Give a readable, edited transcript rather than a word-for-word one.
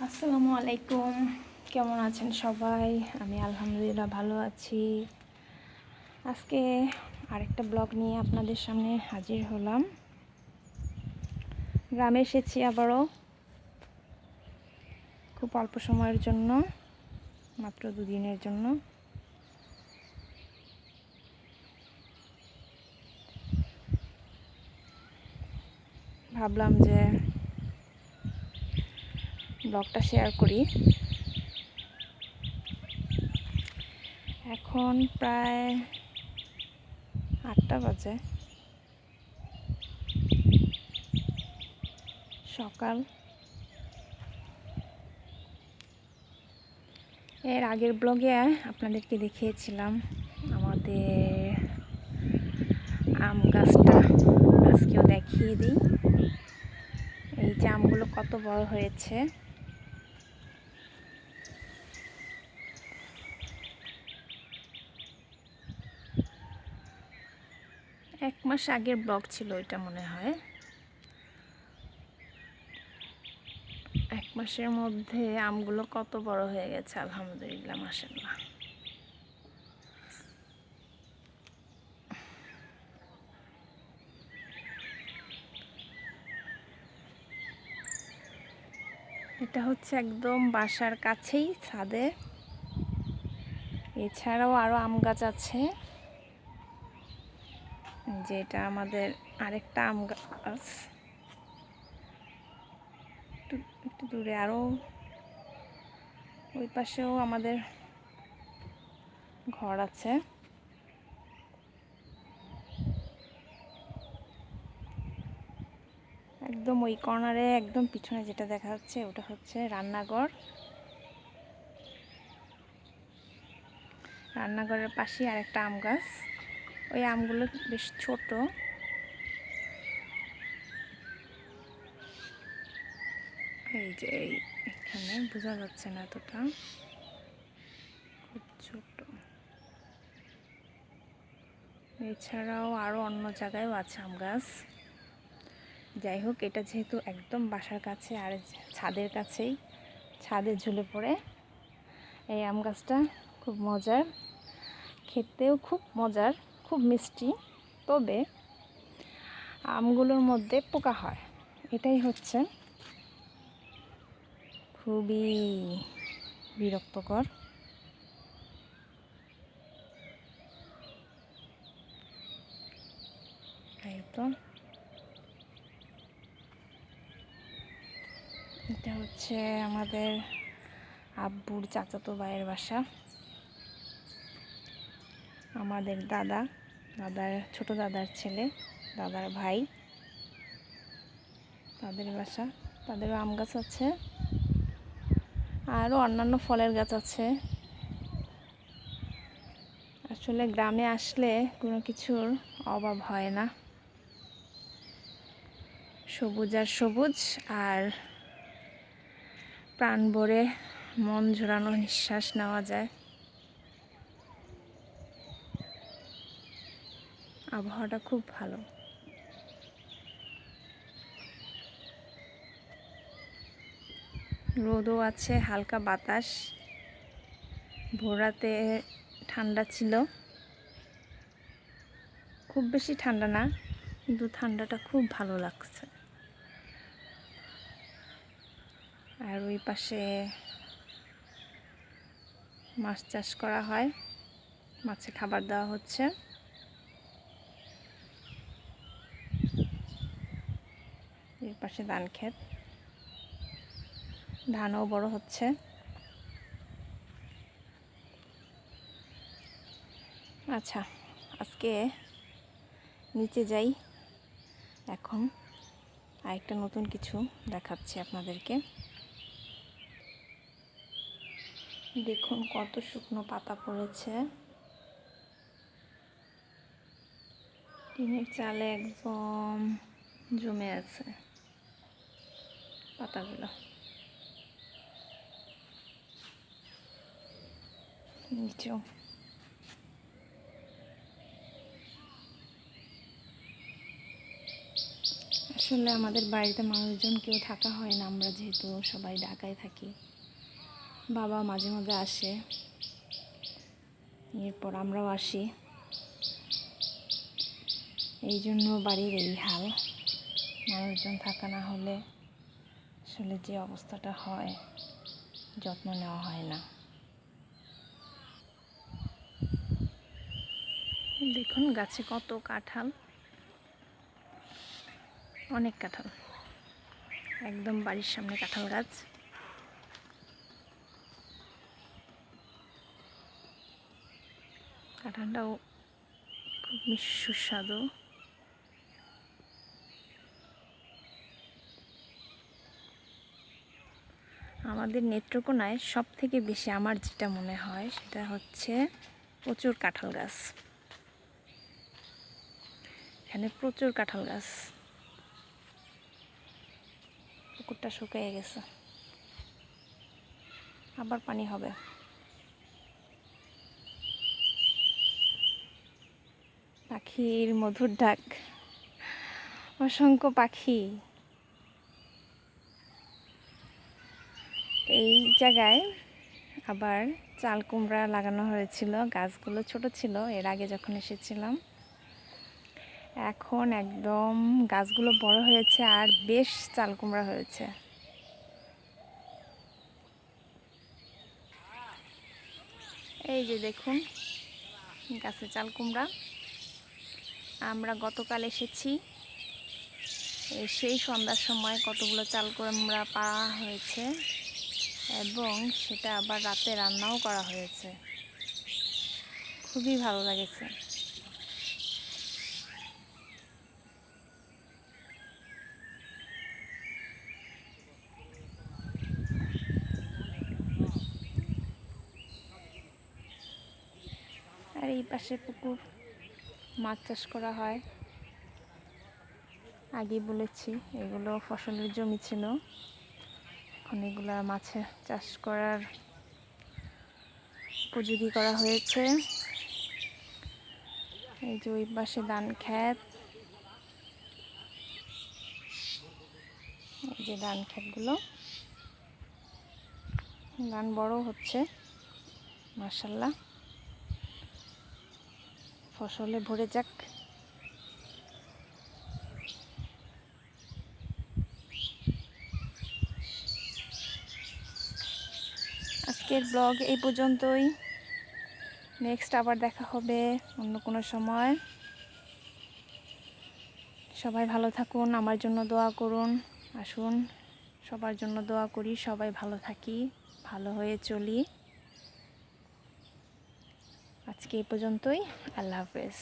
আসসালামু আলাইকুম, কেমন আছেন সবাই? আমি আলহামদুলিল্লাহ ভালো আছি। আজকে আরেকটা ব্লগ নিয়ে আপনাদের সামনে হাজির হলাম। গ্রামে এসেছি আবারও, খুব অল্প সময়ের জন্য, মাত্র 2 দিনের জন্য। ভাবলাম যে ব্লগটা শেয়ার করি। এখন প্রায় 8টা বাজে, সকাল। এর আগের ব্লগে আপনাদেরকে দেখিয়েছিলাম আমাদের আম গাছটা, আজকেও দেখিয়ে দিই। এই যে আমগুলো কত বড় হয়েছে। 1 মাস আগের ব্লগ ছিল এটা মনে হয়। 1 মাসের মধ্যে আমগুলো কত বড় হয়ে গেছে, আলহামদুলিল্লাহ, মাশাআল্লাহ। এটা হচ্ছে একদম বাসার কাছেই, ছাদে। এছাড়াও আরো আম গাছ আছে। যে এটা আমাদের আরেকটা আম গাছ, একটু দূরে আরো ওই পাশেও আমাদের ঘর আছে। একদম ওই কর্নারে, একদম পিছনে যেটা দেখা যাচ্ছে ওটা হচ্ছে রান্নাঘর। রান্নাঘরের পাশেই আরেকটা আম গাছ। ওই আমগুলো বেশ ছোট। এই যে এখানে বোঝা যাচ্ছে না এতটা, খুব ছোট। এছাড়াও আরও অন্য জায়গায়ও আছে আম গাছ। যাই হোক, এটা যেহেতু একদম বাসার কাছে আর ছাদের কাছেই, ছাদে ঝুলে পড়ে, এই আম গাছটা খুব মজার, খেতেও খুব মজার, খুব মিষ্টি। তবে আমগুলোর মধ্যে পোকা হয়, এটাই হচ্ছে খুবই বিরক্তকর। এই তো, এটা হচ্ছে আমাদের আব্বুর চাচাতো ভাইয়ের বাসা। আমাদের দাদার ছোট দাদার ছেলে, দাদার ভাই, তাদের বাসা। তাদেরও আম গাছ আছে, আরও অন্যান্য ফলের গাছ আছে। আসলে গ্রামে আসলে কোনো কিছুর অভাব হয় না, সবুজ আর সবুজ, আর প্রাণ ভরে মন জোড়ানো নিঃশ্বাস নেওয়া যায়। আবহাওয়াটা খুব ভালো। রোদও আছে, হালকা বাতাস। ভোররাতে ঠান্ডা ছিল, খুব বেশি ঠান্ডা না, কিন্তু ঠান্ডাটা খুব ভালো লাগছে। আর ওই পাশে মাছ চাষ করা হয়, মাছে খাবার দেওয়া হচ্ছে। এর পাশে ধান ক্ষেত, ধানও বড় হচ্ছে। আচ্ছা, আজকে নিচে যাই। এখন আরেকটা নতুন কিছু দেখাচ্ছি আপনাদেরকে। দেখুন কত শুকনো পাতা পড়েছে, টিনের চালে একদম জমে আছে পাতাগুলো। নিচেও আসলে আমাদের বাড়িতে মানুষজন কেউ থাকা হয় না, আমরা যেহেতু সবাই ঢাকায় থাকি। বাবা মাঝে মাঝে আসে, এরপর আমরাও আসি, এই জন্য বাড়ির এই হাল। মানুষজন থাকা না হলে আসলে যে অবস্থাটা হয়, যত্ন নেওয়া হয় না। দেখুন গাছে কত কাঁঠাল, অনেক কাঁঠাল, একদম বাড়ির সামনে কাঁঠাল গাছ। কাঁঠালটাও খুব সুস্বাদু। আমাদের নেত্রকোনায় সব থেকে বেশি আমার যেটা মনে হয় সেটা হচ্ছে প্রচুর কাঁঠাল গাছ। এখানে প্রচুর কাঁঠাল গাছ। পুকুরটা শুকিয়ে গেছে, আবার পানি হবে। পাখির মধুর ডাক, অসংখ্য পাখি। এই জায়গায় আবার চাল কুমড়া লাগানো হয়েছিল, গাছগুলো ছোট ছিল এর আগে যখন এসেছিলাম। এখন একদম গাছগুলো বড় হয়েছে আর বেশ চাল কুমড়া হয়েছে। এই যে দেখুন গাছে চাল কুমড়া। আমরা গতকাল এসেছি, সেই সন্ধ্যার সময় কতগুলো চাল কুমড়া পাওয়া হয়েছে এবং সেটা আবার রাতে রান্নাও করা হয়েছে। খুবই ভালো লেগেছে। আর এই পাশে পুকুর, মাছ চাষ করা হয়। আগেই বলেছি এগুলো ফসলের জমি ছিল, এখন এগুলা মাছের চাষ করার উপযোগী করা হয়েছে। এই যে ওই পাশে ধান ক্ষেত, এই যে ধান ক্ষেতগুলো, ধান বড় হচ্ছে মাশাআল্লাহ। ফসলে ভরে যাক। আজকের ব্লগ এই পর্যন্তই। নেক্সট আবার দেখা হবে অন্য কোনো সময়। সবাই ভালো থাকুন, আমার জন্য দোয়া করুন। আসুন সবার জন্য দোয়া করি, সবাই ভালো থাকি, ভালো হয়ে চলি। আজকে এই পর্যন্তই। আল্লাহ হাফেজ।